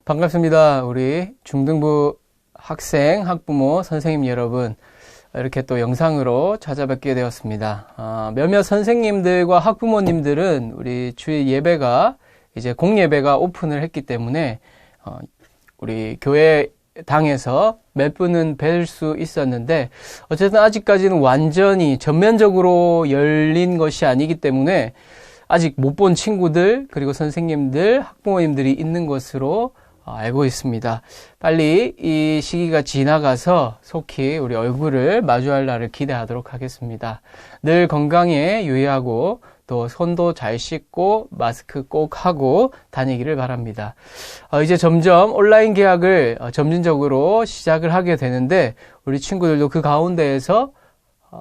반갑습니다. 우리 중등부 학생, 학부모, 선생님 여러분. 이렇게 또 영상으로 찾아뵙게 되었습니다. 몇몇 선생님들과 학부모님들은 우리 주일 예배가 이제 공예배가 오픈을 했기 때문에 우리 교회 당에서 몇 분은 뵐 수 있었는데 어쨌든 아직까지는 완전히 전면적으로 열린 것이 아니기 때문에 아직 못 본 친구들 그리고 선생님들, 학부모님들이 있는 것으로 알고 있습니다. 빨리 이 시기가 지나가서 속히 우리 얼굴을 마주할 날을 기대하도록 하겠습니다. 늘 건강에 유의하고 또 손도 잘 씻고 마스크 꼭 하고 다니기를 바랍니다. 이제 점점 온라인 개학을 점진적으로 시작을 하게 되는데 우리 친구들도 그 가운데에서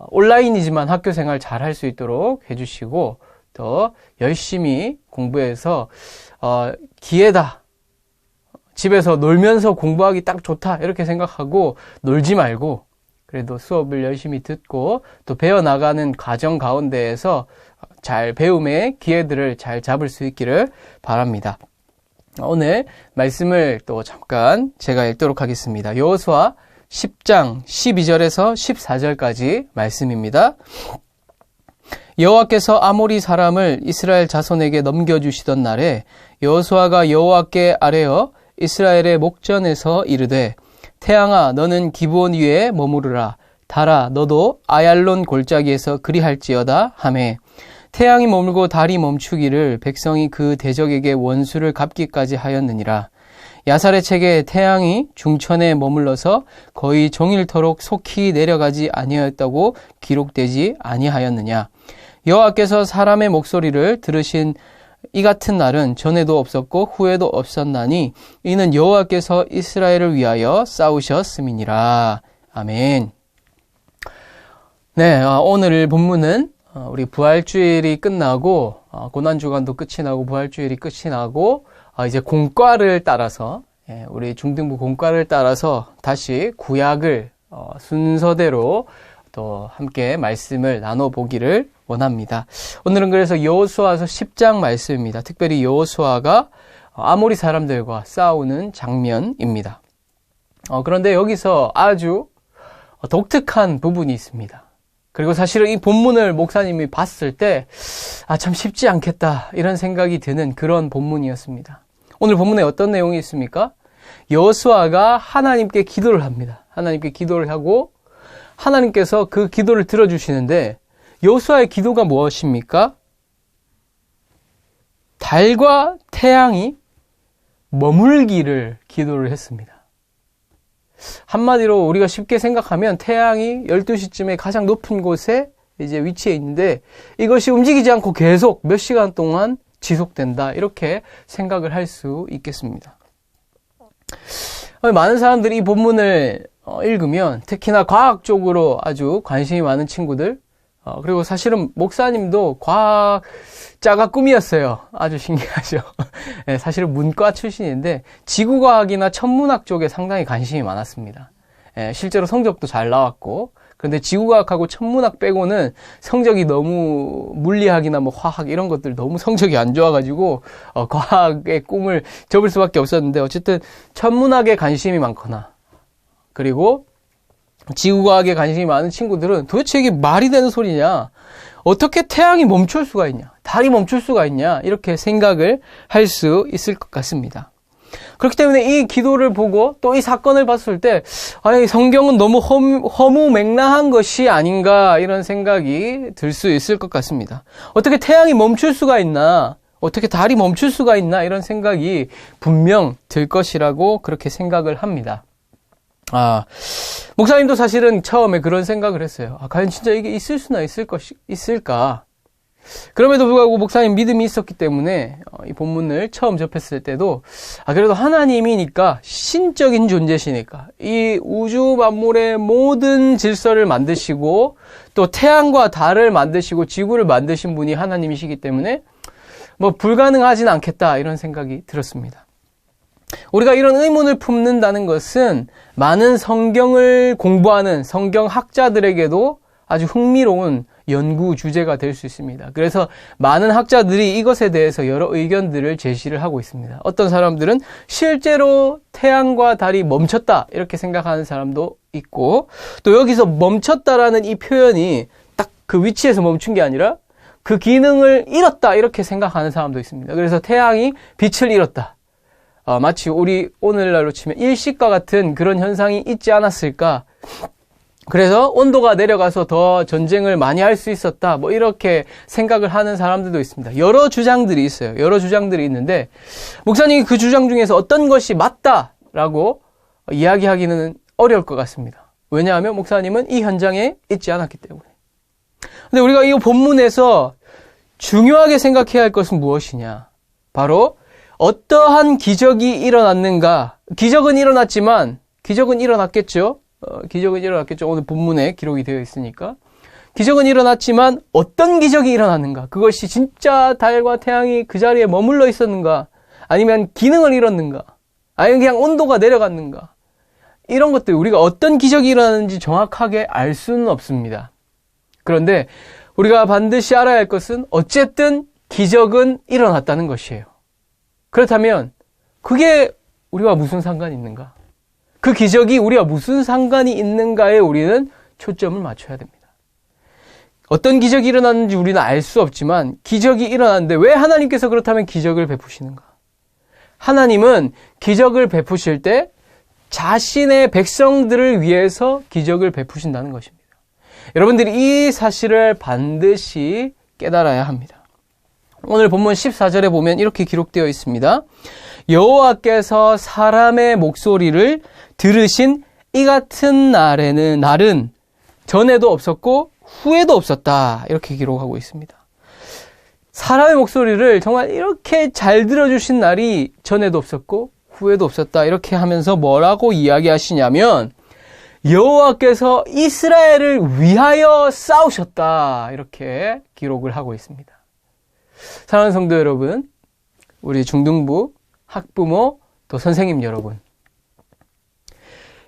온라인이지만 학교 생활 잘 할 수 있도록 해주시고 또 열심히 공부해서 기회다. 집에서 놀면서 공부하기 딱 좋다 이렇게 생각하고 놀지 말고 그래도 수업을 열심히 듣고 또 배워나가는 과정 가운데에서 잘 배움의 기회들을 잘 잡을 수 있기를 바랍니다. 오늘 말씀을 또 잠깐 제가 읽도록 하겠습니다. 여호수아 10장 12절에서 14절까지 말씀입니다. 여호와께서 아모리 사람을 이스라엘 자손에게 넘겨주시던 날에 여호수아가 여호와께 아뢰어 이스라엘의 목전에서 이르되 태양아 너는 기브온 위에 머무르라 달아 너도 아얄론 골짜기에서 그리할지어다 하매 태양이 머물고 달이 멈추기를 백성이 그 대적에게 원수를 갚기까지 하였느니라. 야살의 책에 태양이 중천에 머물러서 거의 종일토록 속히 내려가지 아니하였다고 기록되지 아니하였느냐. 여호와께서 사람의 목소리를 들으신 이 같은 날은 전에도 없었고 후에도 없었나니 이는 여호와께서 이스라엘을 위하여 싸우셨음이니라. 아멘. 네, 오늘 본문은 우리 부활주일이 끝나고 고난주간도 끝이 나고 부활주일이 끝이 나고 이제 공과를 따라서 우리 중등부 공과를 따라서 다시 구약을 순서대로 또 함께 말씀을 나눠보기를 원합니다. 오늘은 그래서 여호수아서 10장 말씀입니다. 특별히 여호수아가 아모리 사람들과 싸우는 장면입니다. 그런데 여기서 아주 독특한 부분이 있습니다. 그리고 사실은 이 본문을 목사님이 봤을 때 참 쉽지 않겠다 이런 생각이 드는 그런 본문이었습니다. 오늘 본문에 어떤 내용이 있습니까? 여호수아가 하나님께 기도를 합니다. 하나님께 기도를 하고 하나님께서 그 기도를 들어주시는데 여호수아의 기도가 무엇입니까? 달과 태양이 머물기를 기도를 했습니다. 한마디로 우리가 쉽게 생각하면 태양이 12시쯤에 가장 높은 곳에 이제 위치해 있는데 이것이 움직이지 않고 계속 몇 시간 동안 지속된다. 이렇게 생각을 할 수 있겠습니다. 많은 사람들이 이 본문을 읽으면 특히나 과학적으로 아주 관심이 많은 친구들 그리고 사실은 목사님도 과학자가 꿈이었어요. 아주 신기하죠. 네, 사실은 문과 출신인데 지구과학이나 천문학 쪽에 상당히 관심이 많았습니다. 네, 실제로 성적도 잘 나왔고 그런데 지구과학하고 천문학 빼고는 성적이 너무 물리학이나 뭐 화학 이런 것들 너무 성적이 안 좋아가지고 과학의 꿈을 접을 수밖에 없었는데 어쨌든 천문학에 관심이 많거나 그리고 지구과학에 관심이 많은 친구들은 도대체 이게 말이 되는 소리냐? 어떻게 태양이 멈출 수가 있냐? 달이 멈출 수가 있냐? 이렇게 생각을 할 수 있을 것 같습니다. 그렇기 때문에 이 기도를 보고 또 이 사건을 봤을 때 성경은 너무 허무맹랑한 것이 아닌가 이런 생각이 들 수 있을 것 같습니다. 어떻게 태양이 멈출 수가 있나? 어떻게 달이 멈출 수가 있나? 이런 생각이 분명 들 것이라고 그렇게 생각을 합니다. 목사님도 사실은 처음에 그런 생각을 했어요. 과연 진짜 이게 있을 수나 있을까? 그럼에도 불구하고 목사님 믿음이 있었기 때문에 이 본문을 처음 접했을 때도 그래도 하나님이니까 신적인 존재시니까 이 우주 만물의 모든 질서를 만드시고 또 태양과 달을 만드시고 지구를 만드신 분이 하나님이시기 때문에 뭐 불가능하진 않겠다 이런 생각이 들었습니다. 우리가 이런 의문을 품는다는 것은 많은 성경을 공부하는 성경학자들에게도 아주 흥미로운 연구 주제가 될 수 있습니다. 그래서 많은 학자들이 이것에 대해서 여러 의견들을 제시를 하고 있습니다. 어떤 사람들은 실제로 태양과 달이 멈췄다 이렇게 생각하는 사람도 있고, 또 여기서 멈췄다라는 이 표현이 딱 그 위치에서 멈춘 게 아니라 그 기능을 잃었다 이렇게 생각하는 사람도 있습니다. 그래서 태양이 빛을 잃었다. 마치 우리 오늘날로 치면 일식과 같은 그런 현상이 있지 않았을까. 그래서 온도가 내려가서 더 전쟁을 많이 할 수 있었다. 뭐 이렇게 생각을 하는 사람들도 있습니다. 여러 주장들이 있어요. 여러 주장들이 있는데 목사님이 그 주장 중에서 어떤 것이 맞다라고 이야기하기는 어려울 것 같습니다. 왜냐하면 목사님은 이 현장에 있지 않았기 때문에. 근데 우리가 이 본문에서 중요하게 생각해야 할 것은 무엇이냐? 바로 어떠한 기적이 일어났는가? 기적은 일어났겠죠? 기적은 일어났겠죠. 오늘 본문에 기록이 되어 있으니까. 기적은 일어났지만 어떤 기적이 일어났는가? 그것이 진짜 달과 태양이 그 자리에 머물러 있었는가? 아니면 기능을 잃었는가? 아니면 그냥 온도가 내려갔는가? 이런 것들 우리가 어떤 기적이 일어났는지 정확하게 알 수는 없습니다. 그런데 우리가 반드시 알아야 할 것은 어쨌든 기적은 일어났다는 것이에요. 그렇다면 그게 우리와 무슨 상관이 있는가? 그 기적이 우리와 무슨 상관이 있는가에 우리는 초점을 맞춰야 됩니다. 어떤 기적이 일어났는지 우리는 알 수 없지만 기적이 일어났는데 왜 하나님께서 그렇다면 기적을 베푸시는가? 하나님은 기적을 베푸실 때 자신의 백성들을 위해서 기적을 베푸신다는 것입니다. 여러분들이 이 사실을 반드시 깨달아야 합니다. 오늘 본문 14절에 보면 이렇게 기록되어 있습니다. 여호와께서 사람의 목소리를 들으신 이 같은 날은 전에도 없었고 후에도 없었다. 이렇게 기록하고 있습니다. 사람의 목소리를 정말 이렇게 잘 들어주신 날이 전에도 없었고 후에도 없었다. 이렇게 하면서 뭐라고 이야기하시냐면 여호와께서 이스라엘을 위하여 싸우셨다. 이렇게 기록을 하고 있습니다. 사랑하는 성도 여러분, 우리 중등부, 학부모, 또 선생님 여러분,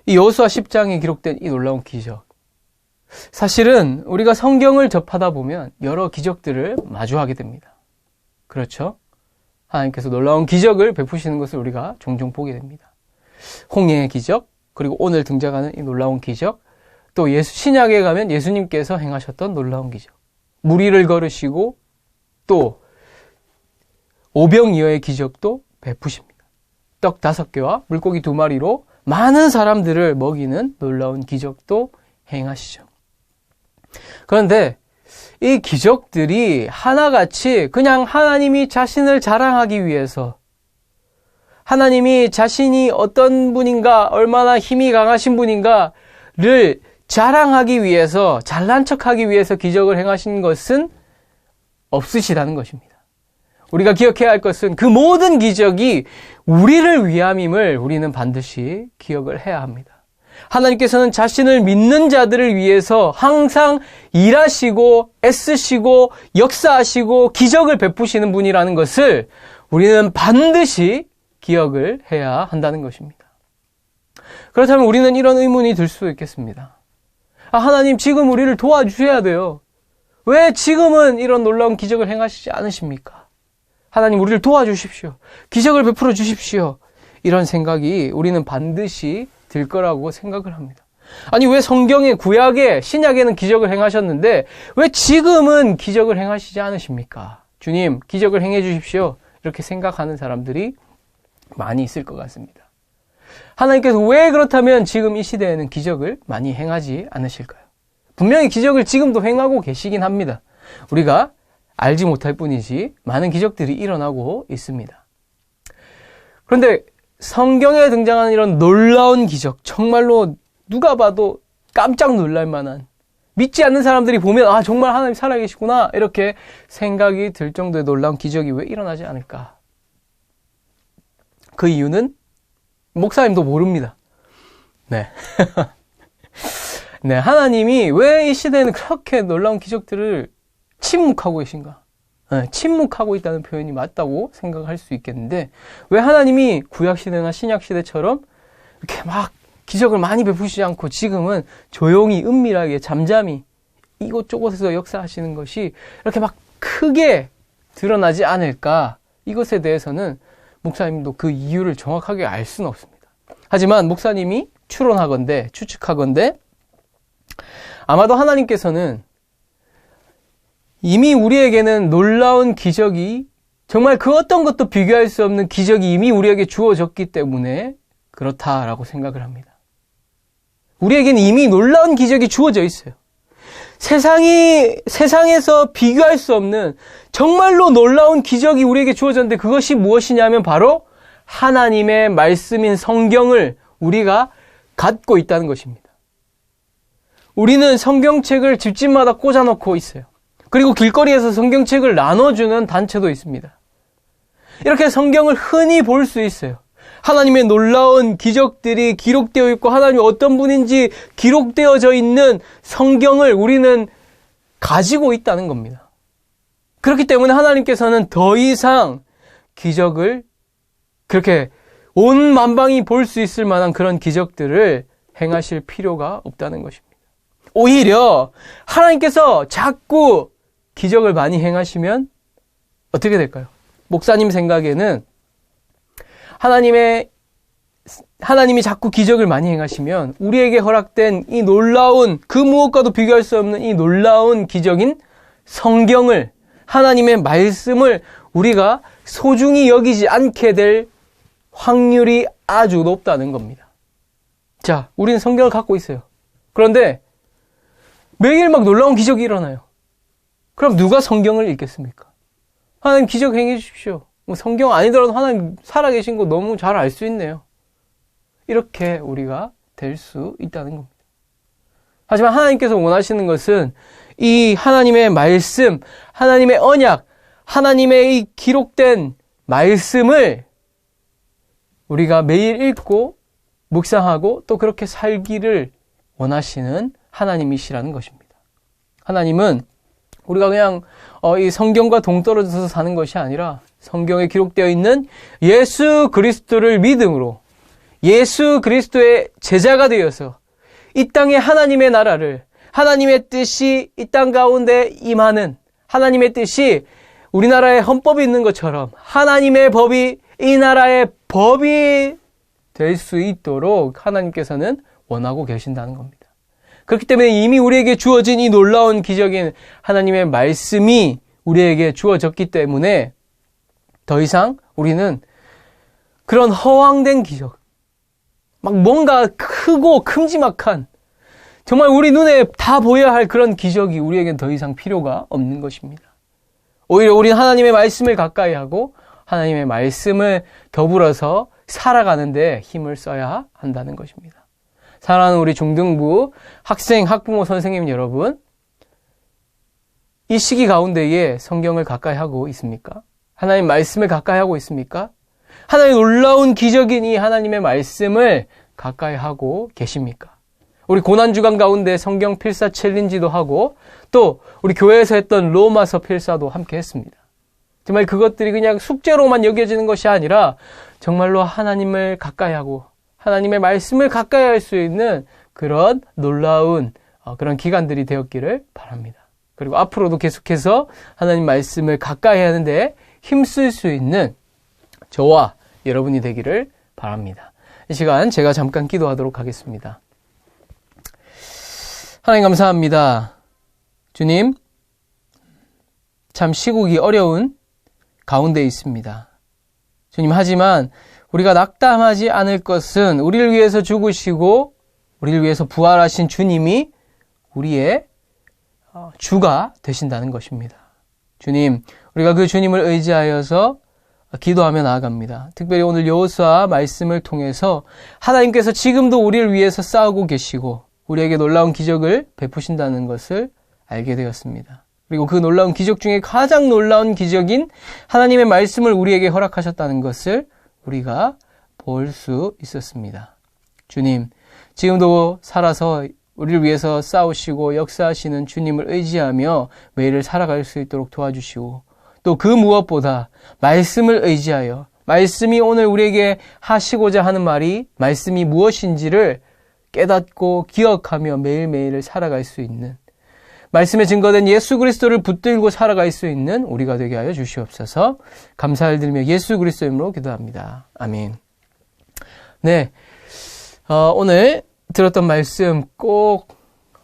이 여호수아 10장에 기록된 이 놀라운 기적, 사실은 우리가 성경을 접하다 보면 여러 기적들을 마주하게 됩니다. 그렇죠? 하나님께서 놀라운 기적을 베푸시는 것을 우리가 종종 보게 됩니다. 홍해의 기적, 그리고 오늘 등장하는 이 놀라운 기적, 또 신약에 가면 예수님께서 행하셨던 놀라운 기적, 물 위를 걸으시고 또 오병이어의 기적도 베푸십니다. 떡 5개와 물고기 2마리로 많은 사람들을 먹이는 놀라운 기적도 행하시죠. 그런데 이 기적들이 하나같이 그냥 하나님이 자신을 자랑하기 위해서, 하나님이 자신이 어떤 분인가, 얼마나 힘이 강하신 분인가를 자랑하기 위해서, 잘난 척하기 위해서 기적을 행하신 것은 없으시다는 것입니다. 우리가 기억해야 할 것은 그 모든 기적이 우리를 위함임을 우리는 반드시 기억을 해야 합니다. 하나님께서는 자신을 믿는 자들을 위해서 항상 일하시고 애쓰시고 역사하시고 기적을 베푸시는 분이라는 것을 우리는 반드시 기억을 해야 한다는 것입니다. 그렇다면 우리는 이런 의문이 들 수 있겠습니다. 하나님 지금 우리를 도와주셔야 돼요. 왜 지금은 이런 놀라운 기적을 행하시지 않으십니까? 하나님 우리를 도와주십시오. 기적을 베풀어 주십시오. 이런 생각이 우리는 반드시 들 거라고 생각을 합니다. 아니 왜 성경에, 구약에, 신약에는 기적을 행하셨는데 왜 지금은 기적을 행하시지 않으십니까? 주님 기적을 행해 주십시오. 이렇게 생각하는 사람들이 많이 있을 것 같습니다. 하나님께서 왜 그렇다면 지금 이 시대에는 기적을 많이 행하지 않으실까요? 분명히 기적을 지금도 행하고 계시긴 합니다. 우리가 알지 못할 뿐이지 많은 기적들이 일어나고 있습니다. 그런데 성경에 등장하는 이런 놀라운 기적, 정말로 누가 봐도 깜짝 놀랄 만한, 믿지 않는 사람들이 보면 정말 하나님 살아계시구나 이렇게 생각이 들 정도의 놀라운 기적이 왜 일어나지 않을까? 그 이유는 목사님도 모릅니다. 네. 네, 하나님이 왜 이 시대에는 그렇게 놀라운 기적들을 침묵하고 계신가? 네, 침묵하고 있다는 표현이 맞다고 생각할 수 있겠는데 왜 하나님이 구약시대나 신약시대처럼 이렇게 막 기적을 많이 베푸시지 않고 지금은 조용히 은밀하게 잠잠히 이곳저곳에서 역사하시는 것이 이렇게 막 크게 드러나지 않을까? 이것에 대해서는 목사님도 그 이유를 정확하게 알 수는 없습니다. 하지만 목사님이 추측하건대 아마도 하나님께서는 이미 우리에게는 놀라운 기적이, 정말 그 어떤 것도 비교할 수 없는 기적이 이미 우리에게 주어졌기 때문에 그렇다라고 생각을 합니다. 우리에게는 이미 놀라운 기적이 주어져 있어요. 세상에서 비교할 수 없는 정말로 놀라운 기적이 우리에게 주어졌는데, 그것이 무엇이냐면 바로 하나님의 말씀인 성경을 우리가 갖고 있다는 것입니다. 우리는 성경책을 집집마다 꽂아놓고 있어요. 그리고 길거리에서 성경책을 나눠주는 단체도 있습니다. 이렇게 성경을 흔히 볼 수 있어요. 하나님의 놀라운 기적들이 기록되어 있고 하나님이 어떤 분인지 기록되어져 있는 성경을 우리는 가지고 있다는 겁니다. 그렇기 때문에 하나님께서는 더 이상 기적을, 그렇게 온 만방이 볼 수 있을 만한 그런 기적들을 행하실 필요가 없다는 것입니다. 오히려 하나님께서 자꾸 기적을 많이 행하시면 어떻게 될까요? 목사님 생각에는 하나님이 자꾸 기적을 많이 행하시면 우리에게 허락된 이 놀라운, 그 무엇과도 비교할 수 없는 이 놀라운 기적인 성경을, 하나님의 말씀을 우리가 소중히 여기지 않게 될 확률이 아주 높다는 겁니다. 자, 우리는 성경을 갖고 있어요. 그런데 매일 막 놀라운 기적이 일어나요. 그럼 누가 성경을 읽겠습니까? 하나님 기적 행해 주십시오. 성경 아니더라도 하나님 살아계신 거 너무 잘 알 수 있네요. 이렇게 우리가 될 수 있다는 겁니다. 하지만 하나님께서 원하시는 것은 이 하나님의 말씀, 하나님의 언약, 하나님의 이 기록된 말씀을 우리가 매일 읽고 묵상하고 또 그렇게 살기를 원하시는 하나님이시라는 것입니다. 하나님은 우리가 그냥 이 성경과 동떨어져서 사는 것이 아니라 성경에 기록되어 있는 예수 그리스도를 믿음으로 예수 그리스도의 제자가 되어서 이 땅에 하나님의 나라를, 하나님의 뜻이 이 땅 가운데 임하는, 하나님의 뜻이 우리나라에 헌법이 있는 것처럼 하나님의 법이 이 나라의 법이 될 수 있도록 하나님께서는 원하고 계신다는 겁니다. 그렇기 때문에 이미 우리에게 주어진 이 놀라운 기적인 하나님의 말씀이 우리에게 주어졌기 때문에 더 이상 우리는 그런 허황된 기적, 막 뭔가 크고 큼지막한, 정말 우리 눈에 다 보여야 할 그런 기적이 우리에겐 더 이상 필요가 없는 것입니다. 오히려 우리는 하나님의 말씀을 가까이 하고 하나님의 말씀을 더불어서 살아가는 데 힘을 써야 한다는 것입니다. 사랑하는 우리 중등부 학생, 학부모, 선생님 여러분, 이 시기 가운데에 성경을 가까이 하고 있습니까? 하나님 말씀을 가까이 하고 있습니까? 하나님의 놀라운 기적인 이 하나님의 말씀을 가까이 하고 계십니까? 우리 고난주간 가운데 성경 필사 챌린지도 하고 또 우리 교회에서 했던 로마서 필사도 함께 했습니다. 정말 그것들이 그냥 숙제로만 여겨지는 것이 아니라 정말로 하나님을 가까이 하고 하나님의 말씀을 가까이 할 수 있는 그런 놀라운 그런 기간들이 되었기를 바랍니다. 그리고 앞으로도 계속해서 하나님 말씀을 가까이 하는데 힘쓸 수 있는 저와 여러분이 되기를 바랍니다. 이 시간 제가 잠깐 기도하도록 하겠습니다. 하나님 감사합니다. 주님, 참 시국이 어려운 가운데 있습니다. 주님, 하지만 우리가 낙담하지 않을 것은 우리를 위해서 죽으시고 우리를 위해서 부활하신 주님이 우리의 주가 되신다는 것입니다. 주님, 우리가 그 주님을 의지하여서 기도하며 나아갑니다. 특별히 오늘 여호수아 말씀을 통해서 하나님께서 지금도 우리를 위해서 싸우고 계시고 우리에게 놀라운 기적을 베푸신다는 것을 알게 되었습니다. 그리고 그 놀라운 기적 중에 가장 놀라운 기적인 하나님의 말씀을 우리에게 허락하셨다는 것을 우리가 볼 수 있었습니다. 주님, 지금도 살아서 우리를 위해서 싸우시고 역사하시는 주님을 의지하며 매일을 살아갈 수 있도록 도와주시고 또 그 무엇보다 말씀을 의지하여 말씀이 오늘 우리에게 하시고자 하는 말이 말씀이 무엇인지를 깨닫고 기억하며 매일매일을 살아갈 수 있는 말씀에 증거된 예수 그리스도를 붙들고 살아갈 수 있는 우리가 되게 하여 주시옵소서. 감사를 드리며 예수 그리스도 이름으로 기도합니다. 아멘. 네, 오늘 들었던 말씀 꼭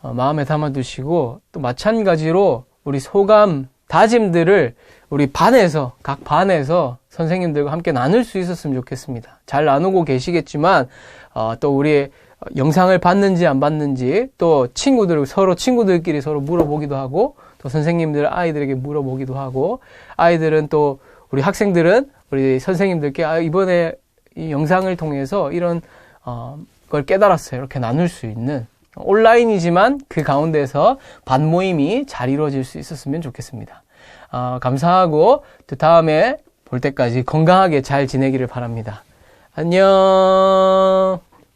마음에 담아두시고 또 마찬가지로 우리 소감, 다짐들을 우리 반에서, 각 반에서 선생님들과 함께 나눌 수 있었으면 좋겠습니다. 잘 나누고 계시겠지만 또 우리 영상을 봤는지 안 봤는지 또 친구들끼리 서로 물어보기도 하고 또 선생님들 아이들에게 물어보기도 하고 아이들은 또 우리 학생들은 우리 선생님들께 이번에 이 영상을 통해서 이런 걸 깨달았어요. 이렇게 나눌 수 있는 온라인이지만 그 가운데서 반 모임이 잘 이루어질 수 있었으면 좋겠습니다. 감사하고 또 다음에 볼 때까지 건강하게 잘 지내기를 바랍니다. 안녕.